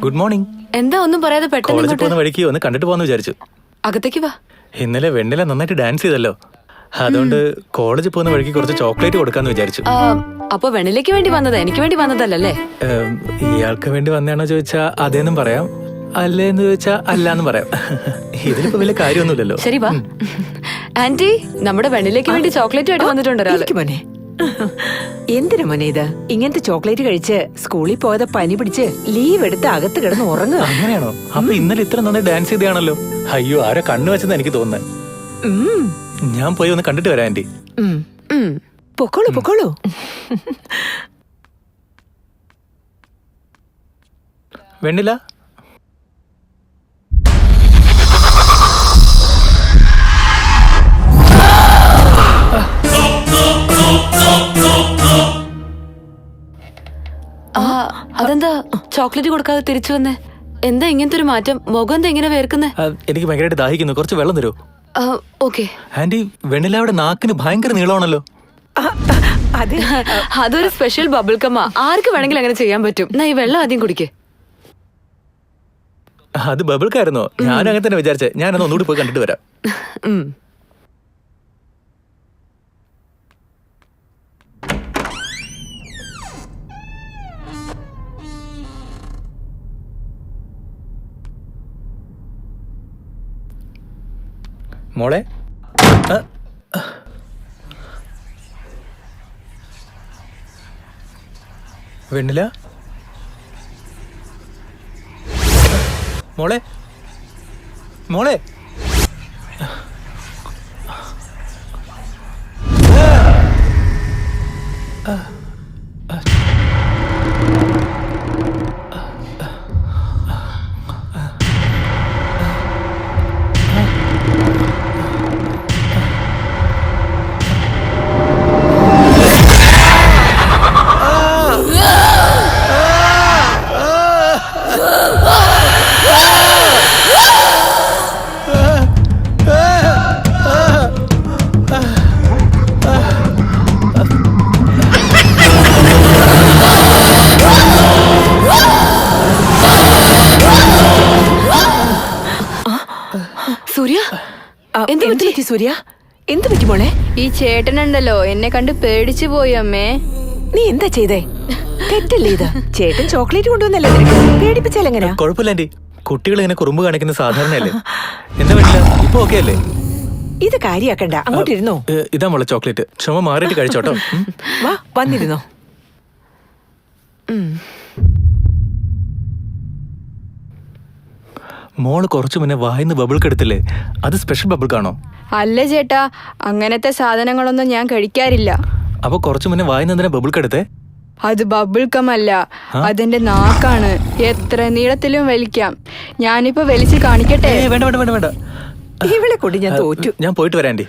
Good morning. എന്താ ഒന്നും പറയാതെ പെട്ടെന്ന് കോളേജിൽ ഇങ്ങോട്ട്? പോകുന്ന വഴിക്ക് ഒന്ന് കണ്ടിട്ട് പോകാന്ന് വിചാരിച്ചു. അകത്തേക്ക് വാ. ഇന്നലെ വെണ്ണില നന്നായിട്ട് ഡാൻസ് ചെയ്തല്ലോ, അതുകൊണ്ട് കോളേജിൽ പോകുന്ന വഴിക്ക് കുറച്ച് ചോക്ലേറ്റ് കൊടുക്കാന്ന് വിചാരിച്ചു. അപ്പൊ വെണ്ണിലേക്ക് വേണ്ടി വന്നത് എനിക്ക് വേണ്ടി വന്നതല്ലേ? ഇയാൾക്ക് വേണ്ടി വന്നാണോ ചോദിച്ചാ അതേന്നും പറയാം, അല്ലേന്ന് ചോദിച്ചാ അല്ലാന്നും പറയാം. ഇതിലിപ്പോ വലിയ കാര്യമൊന്നുമില്ലല്ലോ. ശരി വാ. ആന്റി, നമ്മുടെ വെണ്ണിലേക്ക് വേണ്ടി ചോക്ലേറ്റ് ആയിട്ട് വന്നിട്ടുണ്ട് ഒരാള്. മോനെ, എന്തിനാ മോനെ ഇത്? ഇങ്ങനത്തെ ചോക്ലേറ്റ് കഴിച്ച് സ്കൂളിൽ പോയത് പനി പിടിച്ച് ലീവ് എടുത്ത് അകത്ത് കിടന്ന് ഉറങ്ങുക. അങ്ങനെയാണോ? അപ്പൊ ഇന്നലെ ഇത്ര നന്നായി ഡാൻസ് ചെയ്താണല്ലോ. അയ്യോ, ആരോ കണ്ണു വെച്ചെന്ന് എനിക്ക് തോന്നുന്നത്. ഞാൻ പോയി ഒന്ന് കണ്ടിട്ട് വരാം ആന്റി. പൊക്കോളൂ പൊക്കോളൂ. വെണ്ണില, അതെന്താ ചോക്ലേറ്റ് കൊടുക്കാതെ തിരിച്ചു വന്നേ? എന്താ ഇങ്ങനത്തെ ഒരു മാറ്റം? മുഖം എന്താ ഇങ്ങനെ വേർക്കുന്നേ? എനിക്ക് ഭയങ്കരമായിട്ട് ദാഹിക്കുന്നു, കുറച്ച് വെള്ളം തരൂ. ഓക്കെ. ആന്റി, വെണ്ണിലയുടെ നാക്കിന് ഭയങ്കര നീളമാണല്ലോ. അതൊരു സ്പെഷ്യൽ ബബിൾ കമ്മാ, ആർക്ക് വേണമെങ്കിലും അങ്ങനെ ചെയ്യാൻ പറ്റും. എന്നാ ഈ വെള്ളം ആദ്യം കുടിക്കേ. അത് ബബിൾക്കായിരുന്നോ? ഞാനും അങ്ങനെ തന്നെ വിചാരിച്ചേ. ഞാനൊന്ന് ഒന്നുകൂടി പോയി കണ്ടിട്ട് വരാം. മോളെ, വെണ്ണില, മോളെ, മോളെ. സൂര്യ, എന്ത് പറ്റി സൂര്യ? എന്ത് പറ്റി മോളെ? ഈ ചേട്ടനുണ്ടല്ലോ എന്നെ കണ്ട് പേടിച്ചു പോയി അമ്മേ. നീ എന്താ ചെയ്തേ? തെറ്റല്ലേ ഇത്? ചേട്ടൻ ചോക്ലേറ്റ് കൊണ്ടുവന്നല്ലേ നിനക്ക്? പേടിപ്പിച്ചാലെങ്ങനാ? കുഴപ്പമില്ല ആന്റി, കുട്ടികൾ ഇങ്ങനെ കുറുമ്പ് കാണിക്കുന്ന സാധാരണയല്ലേ. എന്താ വെണ്ണില, ഇപ്പൊ ഓക്കെ അല്ലേ? ഇത് കാര്യാക്കണ്ട, അങ്ങോട്ടിരുന്നോ. ഇതാ മോളെ ചോക്ലേറ്റ്, ചുമ മാറിയിട്ട് കഴിച്ചോട്ടോ. വാ, വന്നിരുന്നോ. മോള് കുറച്ചു മുന്നേ വായിന്ന് ബബിൾ കെടുത്തില്ലേ, അത് സ്പെഷ്യൽ ബബിൾ കാണോ? അല്ല ചേട്ടാ, അങ്ങനത്തെ സാധനങ്ങളൊന്നും ഞാൻ കഴിക്കാറില്ല. അപ്പൊ കുറച്ചു മുന്നേ വായിന്ന് എന്തിനാ ബബിൾ കെടുത്തേ? അത് ബബിൾ കം അല്ല, അതെന്റെ നാക്കാണ്. എത്ര നീളത്തിലും വലിക്കാം. ഞാനിപ്പോ വലിച്ച് കാണിക്കട്ടെ? വേണ്ട വേണ്ട വേണ്ട വേണ്ട, ഇവളെ കൊണ്ട് ഞാൻ തോറ്റു. ഞാൻ പോയിട്ട് വരാം ആന്റി.